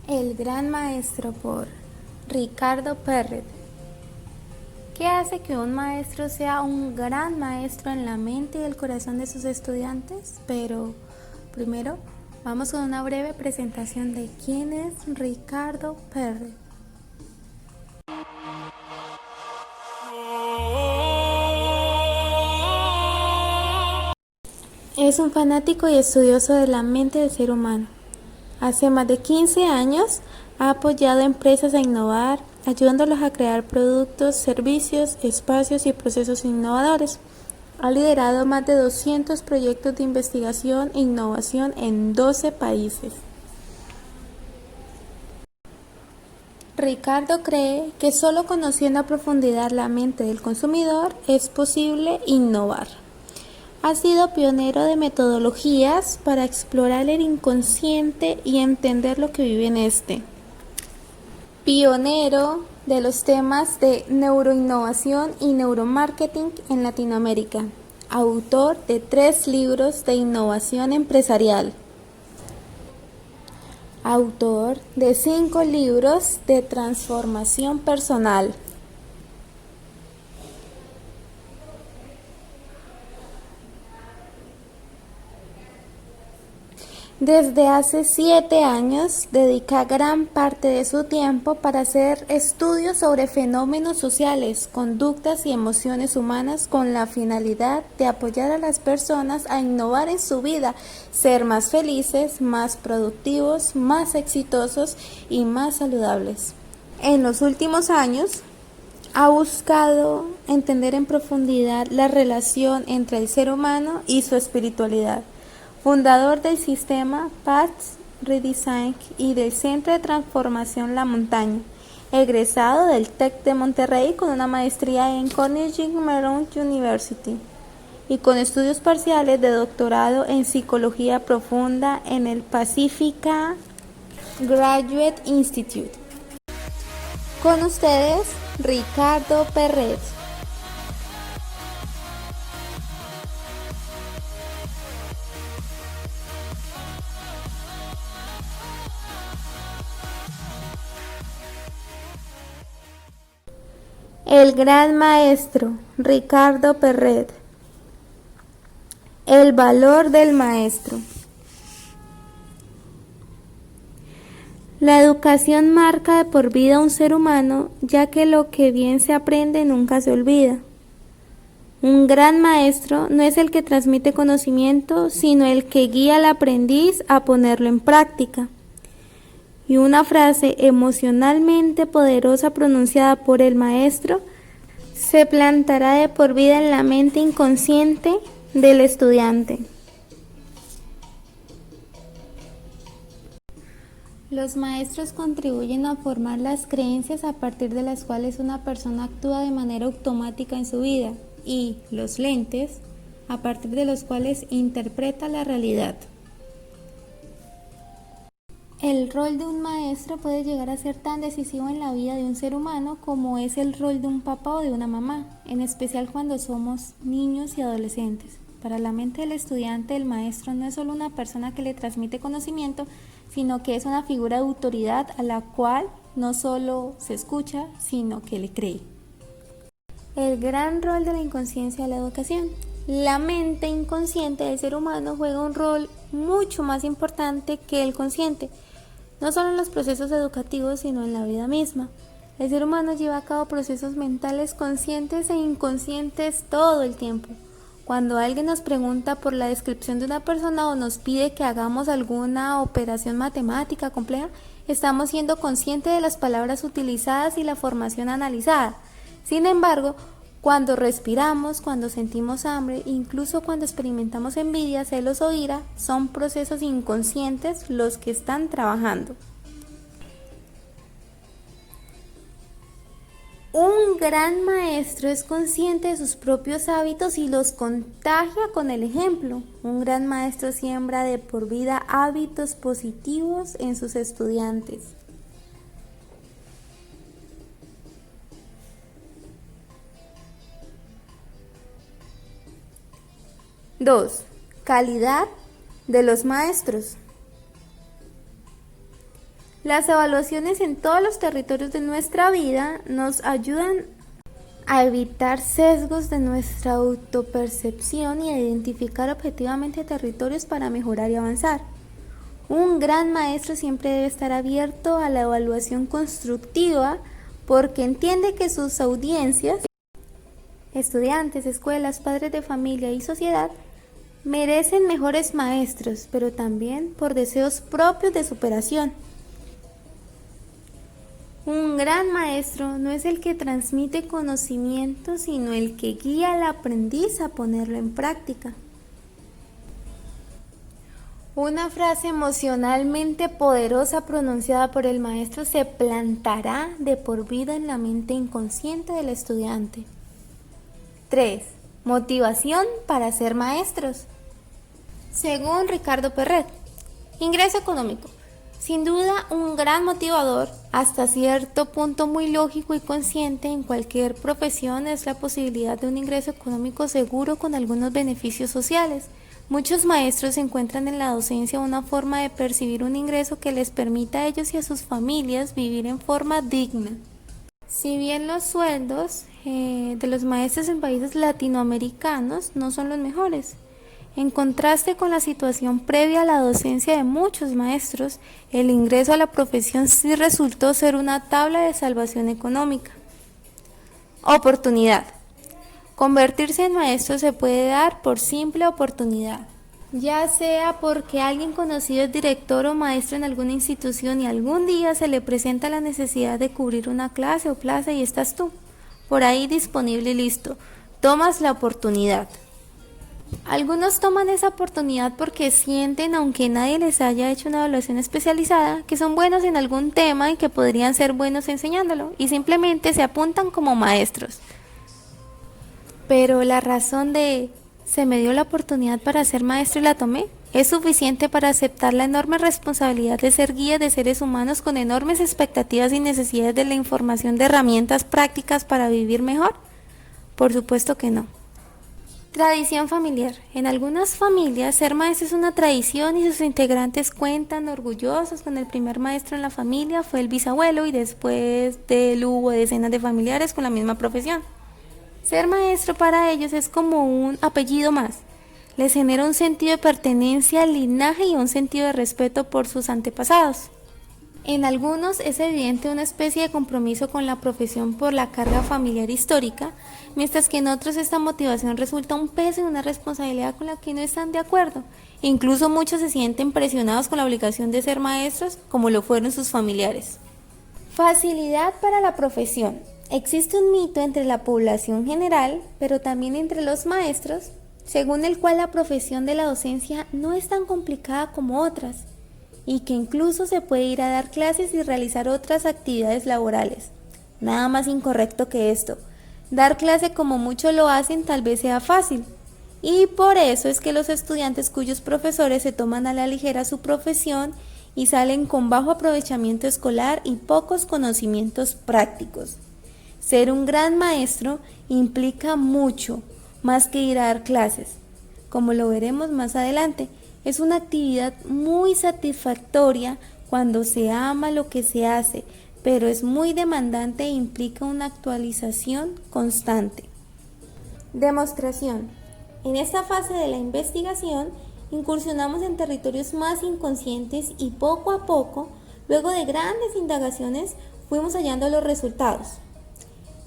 El Gran Maestro por Ricardo Perret. ¿Qué hace que un maestro sea un gran maestro en la mente y el corazón de sus estudiantes? Pero primero vamos con una breve presentación de quién es Ricardo Perret. Es un fanático y estudioso de la mente del ser humano. Hace más de 15 años ha apoyado a empresas a innovar, ayudándolos a crear productos, servicios, espacios y procesos innovadores. Ha liderado más de 200 proyectos de investigación e innovación en 12 países. Ricardo cree que solo conociendo a profundidad la mente del consumidor es posible innovar. Ha sido pionero de metodologías para explorar el inconsciente y entender lo que vive en este. Pionero de los temas de neuroinnovación y neuromarketing en Latinoamérica. Autor de 3 libros de innovación empresarial. Autor de 5 libros de transformación personal. Desde hace 7 años dedica gran parte de su tiempo para hacer estudios sobre fenómenos sociales, conductas y emociones humanas con la finalidad de apoyar a las personas a innovar en su vida, ser más felices, más productivos, más exitosos y más saludables. En los últimos años, ha buscado entender en profundidad la relación entre el ser humano y su espiritualidad. Fundador del sistema Paths Redesign y del Centro de Transformación La Montaña, egresado del TEC de Monterrey con una maestría en Carnegie Mellon University y con estudios parciales de doctorado en Psicología Profunda en el Pacifica Graduate Institute. Con ustedes, Ricardo Perret. El gran maestro Ricardo Perret. El valor del maestro. La educación marca de por vida a un ser humano, ya que lo que bien se aprende nunca se olvida. Un gran maestro no es el que transmite conocimiento, sino el que guía al aprendiz a ponerlo en práctica. Y una frase emocionalmente poderosa pronunciada por el maestro se plantará de por vida en la mente inconsciente del estudiante. Los maestros contribuyen a formar las creencias a partir de las cuales una persona actúa de manera automática en su vida, y los lentes a partir de los cuales interpreta la realidad. El rol de un maestro puede llegar a ser tan decisivo en la vida de un ser humano como es el rol de un papá o de una mamá, en especial cuando somos niños y adolescentes. Para la mente del estudiante, el maestro no es solo una persona que le transmite conocimiento, sino que es una figura de autoridad a la cual no solo se escucha, sino que le cree. El gran rol de la inconsciencia de la educación. La mente inconsciente del ser humano juega un rol mucho más importante que el consciente, no solo en los procesos educativos, sino en la vida misma. El ser humano lleva a cabo procesos mentales conscientes e inconscientes todo el tiempo. Cuando alguien nos pregunta por la descripción de una persona o nos pide que hagamos alguna operación matemática compleja, estamos siendo conscientes de las palabras utilizadas y la formación analizada. Sin embargo, cuando respiramos, cuando sentimos hambre, incluso cuando experimentamos envidia, celos o ira, son procesos inconscientes los que están trabajando. Un gran maestro es consciente de sus propios hábitos y los contagia con el ejemplo. Un gran maestro siembra de por vida hábitos positivos en sus estudiantes. Dos, calidad de los maestros. Las evaluaciones en todos los territorios de nuestra vida nos ayudan a evitar sesgos de nuestra autopercepción y a identificar objetivamente territorios para mejorar y avanzar. Un gran maestro siempre debe estar abierto a la evaluación constructiva porque entiende que sus audiencias, estudiantes, escuelas, padres de familia y sociedad, merecen mejores maestros, pero también por deseos propios de superación. Un gran maestro no es el que transmite conocimiento, sino el que guía al aprendiz a ponerlo en práctica. Una frase emocionalmente poderosa pronunciada por el maestro se plantará de por vida en la mente inconsciente del estudiante. 3. Motivación para ser maestros. Según Ricardo Perret, ingreso económico. Sin duda, un gran motivador, hasta cierto punto muy lógico y consciente en cualquier profesión, es la posibilidad de un ingreso económico seguro con algunos beneficios sociales. Muchos maestros encuentran en la docencia una forma de percibir un ingreso que les permita a ellos y a sus familias vivir en forma digna. Si bien los sueldos de los maestros en países latinoamericanos no son los mejores, en contraste con la situación previa a la docencia de muchos maestros, el ingreso a la profesión sí resultó ser una tabla de salvación económica. Oportunidad. Convertirse en maestro se puede dar por simple oportunidad, ya sea porque alguien conocido es director o maestro en alguna institución y algún día se le presenta la necesidad de cubrir una clase o plaza y estás tú, por ahí disponible y listo, tomas la oportunidad. Algunos toman esa oportunidad porque sienten, aunque nadie les haya hecho una evaluación especializada, que son buenos en algún tema y que podrían ser buenos enseñándolo, y simplemente se apuntan como maestros. Pero la razón de se me dio la oportunidad para ser maestro y la tomé es suficiente para aceptar la enorme responsabilidad de ser guía de seres humanos con enormes expectativas y necesidades de la información de herramientas prácticas para vivir mejor. Por supuesto que no. Tradición familiar. En algunas familias ser maestro es una tradición y sus integrantes cuentan orgullosos con el primer maestro en la familia fue el bisabuelo y después de él hubo decenas de familiares con la misma profesión. Ser maestro para ellos es como un apellido más. Les genera un sentido de pertenencia al linaje y un sentido de respeto por sus antepasados. En algunos es evidente una especie de compromiso con la profesión por la carga familiar histórica, mientras que en otros esta motivación resulta un peso y una responsabilidad con la que no están de acuerdo. Incluso muchos se sienten presionados con la obligación de ser maestros, como lo fueron sus familiares. Facilidad para la profesión. Existe un mito entre la población general, pero también entre los maestros, según el cual la profesión de la docencia no es tan complicada como otras, y que incluso se puede ir a dar clases y realizar otras actividades laborales. Nada más incorrecto que esto. Dar clase como muchos lo hacen tal vez sea fácil, y por eso es que los estudiantes cuyos profesores se toman a la ligera su profesión y salen con bajo aprovechamiento escolar y pocos conocimientos prácticos. Ser un gran maestro implica mucho más que ir a dar clases, como lo veremos más adelante. Es una actividad muy satisfactoria cuando se ama lo que se hace, pero es muy demandante e implica una actualización constante. Demostración. En esta fase de la investigación, incursionamos en territorios más inconscientes y poco a poco, luego de grandes indagaciones, fuimos hallando los resultados.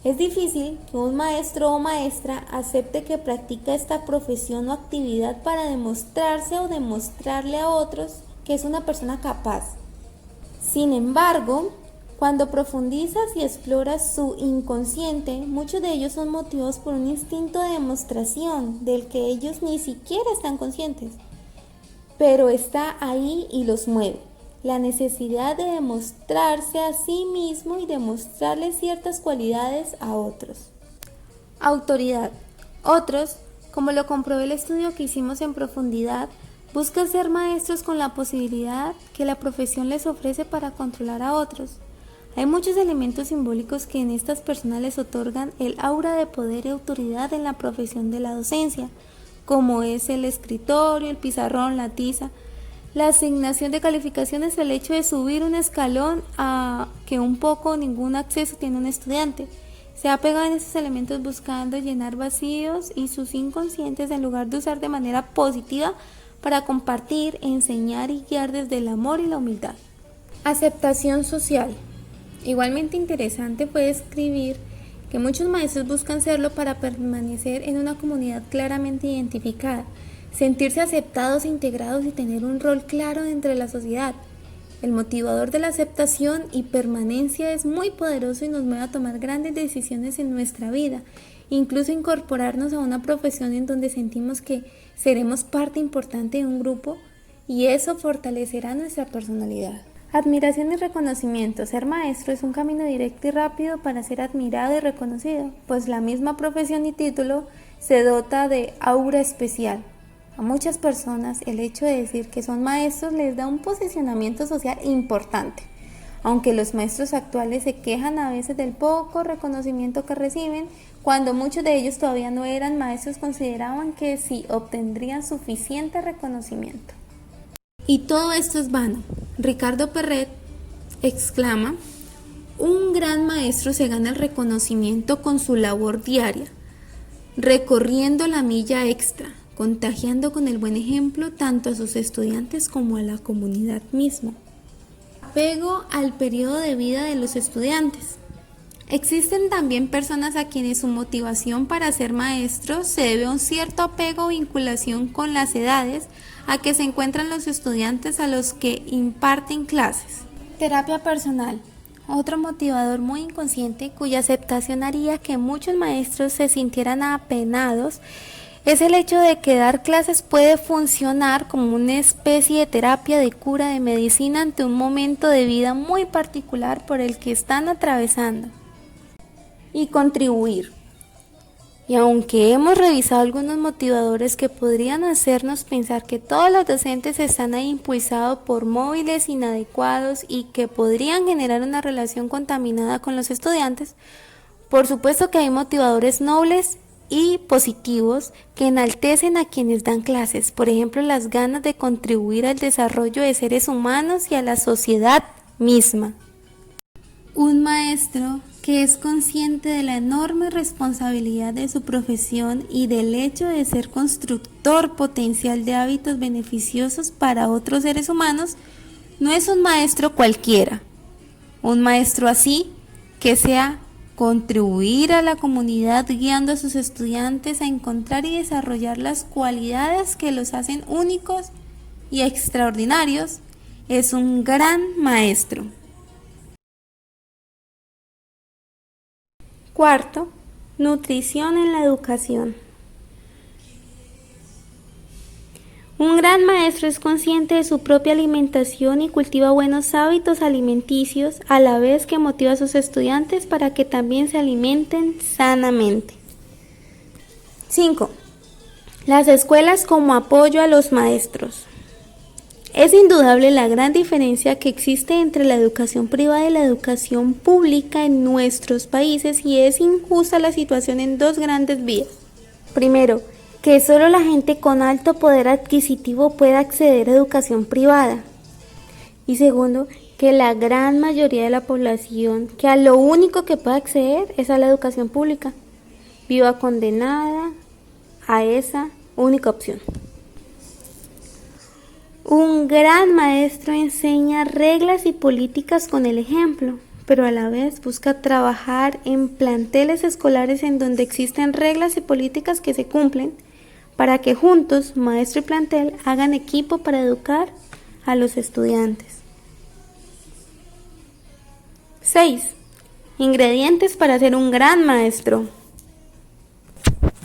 Es difícil que un maestro o maestra acepte que practica esta profesión o actividad para demostrarse o demostrarle a otros que es una persona capaz. Sin embargo, cuando profundizas y exploras su inconsciente, muchos de ellos son motivados por un instinto de demostración del que ellos ni siquiera están conscientes, pero está ahí y los mueve. La necesidad de demostrarse a sí mismo y demostrarle ciertas cualidades a otros. Autoridad. Otros, como lo comprobó el estudio que hicimos en profundidad, buscan ser maestros con la posibilidad que la profesión les ofrece para controlar a otros. Hay muchos elementos simbólicos que en estas personas les otorgan el aura de poder y autoridad en la profesión de la docencia, como es el escritorio, el pizarrón, la tiza. La asignación de calificaciones, el hecho de subir un escalón a que un poco o ningún acceso tiene un estudiante. Se ha pegado en esos elementos buscando llenar vacíos y sus inconscientes en lugar de usar de manera positiva para compartir, enseñar y guiar desde el amor y la humildad. Aceptación social. Igualmente interesante fue escribir que muchos maestros buscan serlo para permanecer en una comunidad claramente identificada, sentirse aceptados e integrados y tener un rol claro dentro de la sociedad. El motivador de la aceptación y permanencia es muy poderoso y nos mueve a tomar grandes decisiones en nuestra vida, incluso incorporarnos a una profesión en donde sentimos que seremos parte importante de un grupo y eso fortalecerá nuestra personalidad. Admiración y reconocimiento. Ser maestro es un camino directo y rápido para ser admirado y reconocido, pues la misma profesión y título se dota de aura especial. A muchas personas el hecho de decir que son maestros les da un posicionamiento social importante, aunque los maestros actuales se quejan a veces del poco reconocimiento que reciben, cuando muchos de ellos todavía no eran maestros consideraban que sí obtendrían suficiente reconocimiento. Y todo esto es vano. Ricardo Perret exclama: un gran maestro se gana el reconocimiento con su labor diaria, recorriendo la milla extra, contagiando con el buen ejemplo tanto a sus estudiantes como a la comunidad misma. Apego al periodo de vida de los estudiantes. Existen también personas a quienes su motivación para ser maestros se debe a un cierto apego o vinculación con las edades a que se encuentran los estudiantes a los que imparten clases. Terapia personal. Otro motivador muy inconsciente cuya aceptación haría que muchos maestros se sintieran apenados es el hecho de que dar clases puede funcionar como una especie de terapia, de cura, de medicina ante un momento de vida muy particular por el que están atravesando. Y contribuir. Y aunque hemos revisado algunos motivadores que podrían hacernos pensar que todos los docentes están ahí impulsados por móviles inadecuados y que podrían generar una relación contaminada con los estudiantes, por supuesto que hay motivadores nobles y positivos que enaltecen a quienes dan clases, por ejemplo las ganas de contribuir al desarrollo de seres humanos y a la sociedad misma. Un maestro que es consciente de la enorme responsabilidad de su profesión y del hecho de ser constructor potencial de hábitos beneficiosos para otros seres humanos, no es un maestro cualquiera. Un maestro así que sea contribuir a la comunidad guiando a sus estudiantes a encontrar y desarrollar las cualidades que los hacen únicos y extraordinarios, es un gran maestro. Cuarto, nutrición en la educación. Un gran maestro es consciente de su propia alimentación y cultiva buenos hábitos alimenticios a la vez que motiva a sus estudiantes para que también se alimenten sanamente. 5. Las escuelas como apoyo a los maestros. Es indudable la gran diferencia que existe entre la educación privada y la educación pública en nuestros países y es injusta la situación en dos grandes vías. Primero, que solo la gente con alto poder adquisitivo puede acceder a educación privada. Y segundo, que la gran mayoría de la población que a lo único que puede acceder es a la educación pública, viva condenada a esa única opción. Un gran maestro enseña reglas y políticas con el ejemplo, pero a la vez busca trabajar en planteles escolares en donde existen reglas y políticas que se cumplen para que juntos, maestro y plantel, hagan equipo para educar a los estudiantes. 6. Ingredientes para ser un gran maestro.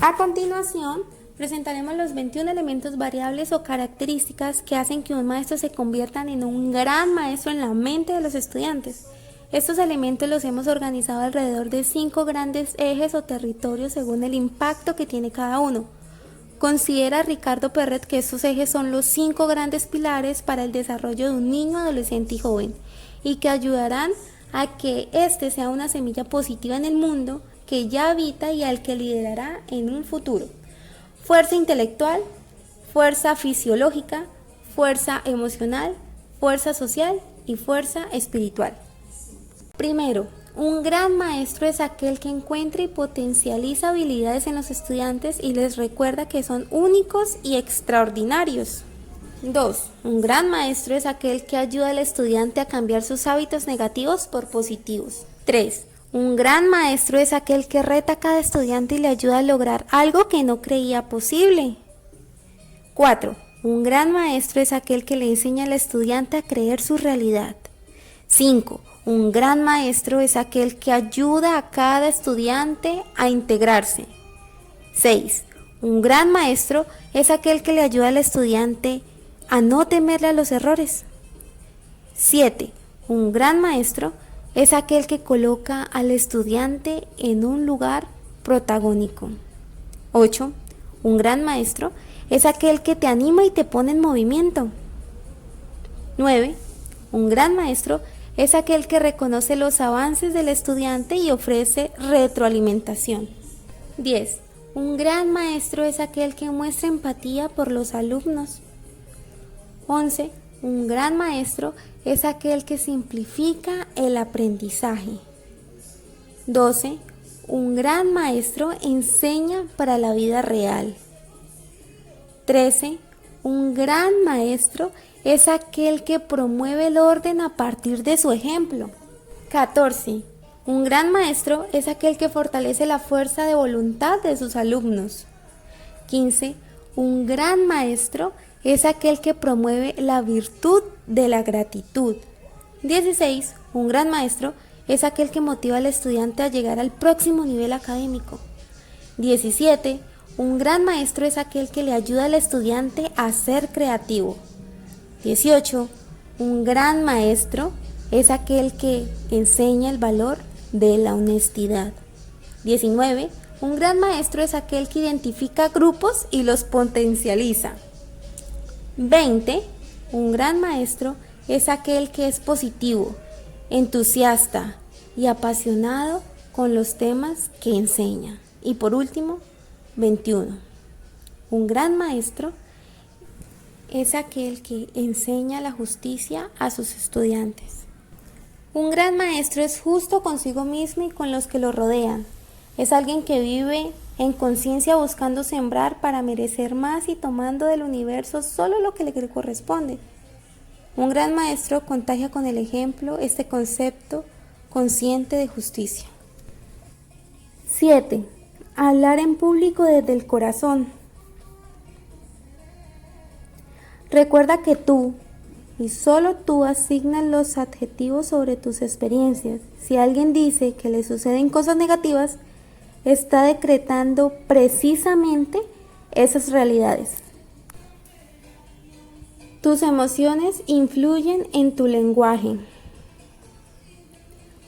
A continuación, presentaremos los 21 elementos variables o características que hacen que un maestro se convierta en un gran maestro en la mente de los estudiantes. Estos elementos los hemos organizado alrededor de 5 grandes ejes o territorios según el impacto que tiene cada uno. Considera Ricardo Perret que estos ejes son los 5 grandes pilares para el desarrollo de un niño, adolescente y joven, y que ayudarán a que éste sea una semilla positiva en el mundo que ya habita y al que liderará en un futuro. Fuerza intelectual, fuerza fisiológica, fuerza emocional, fuerza social y fuerza espiritual. Primero, un gran maestro es aquel que encuentra y potencializa habilidades en los estudiantes y les recuerda que son únicos y extraordinarios. 2. Un gran maestro es aquel que ayuda al estudiante a cambiar sus hábitos negativos por positivos. 3. Un gran maestro es aquel que reta a cada estudiante y le ayuda a lograr algo que no creía posible. 4. Un gran maestro es aquel que le enseña al estudiante a creer su realidad. 5. Un gran maestro es aquel que ayuda a cada estudiante a integrarse. 6. Un gran maestro es aquel que le ayuda al estudiante a no temerle a los errores. 7. Un gran maestro es aquel que coloca al estudiante en un lugar protagónico. 8. Un gran maestro es aquel que te anima y te pone en movimiento. 9. Un gran maestro es aquel que reconoce los avances del estudiante y ofrece retroalimentación. 10. Un gran maestro es aquel que muestra empatía por los alumnos. 11. Un gran maestro es aquel que simplifica el aprendizaje. 12. Un gran maestro enseña para la vida real. 13. Un gran maestro es aquel que promueve el orden a partir de su ejemplo. 14. Un gran maestro es aquel que fortalece la fuerza de voluntad de sus alumnos. 15. Un gran maestro es aquel que promueve la virtud de la gratitud. 16. Un gran maestro es aquel que motiva al estudiante a llegar al próximo nivel académico. 17. Un gran maestro es aquel que le ayuda al estudiante a ser creativo. 18. Un gran maestro es aquel que enseña el valor de la honestidad. 19. Un gran maestro es aquel que identifica grupos y los potencializa. 20. Un gran maestro es aquel que es positivo, entusiasta y apasionado con los temas que enseña. Y por último, 21. Un gran maestro es aquel que enseña la justicia a sus estudiantes. Un gran maestro es justo consigo mismo y con los que lo rodean. Es alguien que vive en conciencia buscando sembrar para merecer más y tomando del universo solo lo que le corresponde. Un gran maestro contagia con el ejemplo este concepto consciente de justicia. 7. Hablar en público desde el corazón. Recuerda que tú, y solo tú, asignas los adjetivos sobre tus experiencias. Si alguien dice que le suceden cosas negativas, está decretando precisamente esas realidades. Tus emociones influyen en tu lenguaje.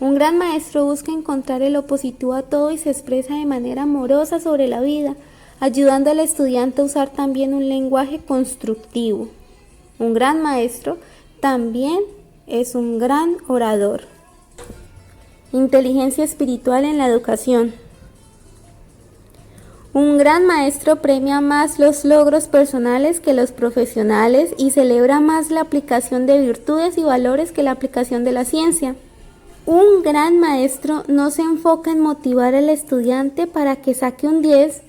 Un gran maestro busca encontrar lo positivo a todo y se expresa de manera amorosa sobre la vida, ayudando al estudiante a usar también un lenguaje constructivo. Un gran maestro también es un gran orador. Inteligencia espiritual en la educación. Un gran maestro premia más los logros personales que los profesionales y celebra más la aplicación de virtudes y valores que la aplicación de la ciencia. Un gran maestro no se enfoca en motivar al estudiante para que saque un 10,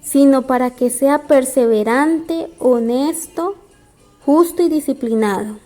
sino para que sea perseverante, honesto, justo y disciplinado.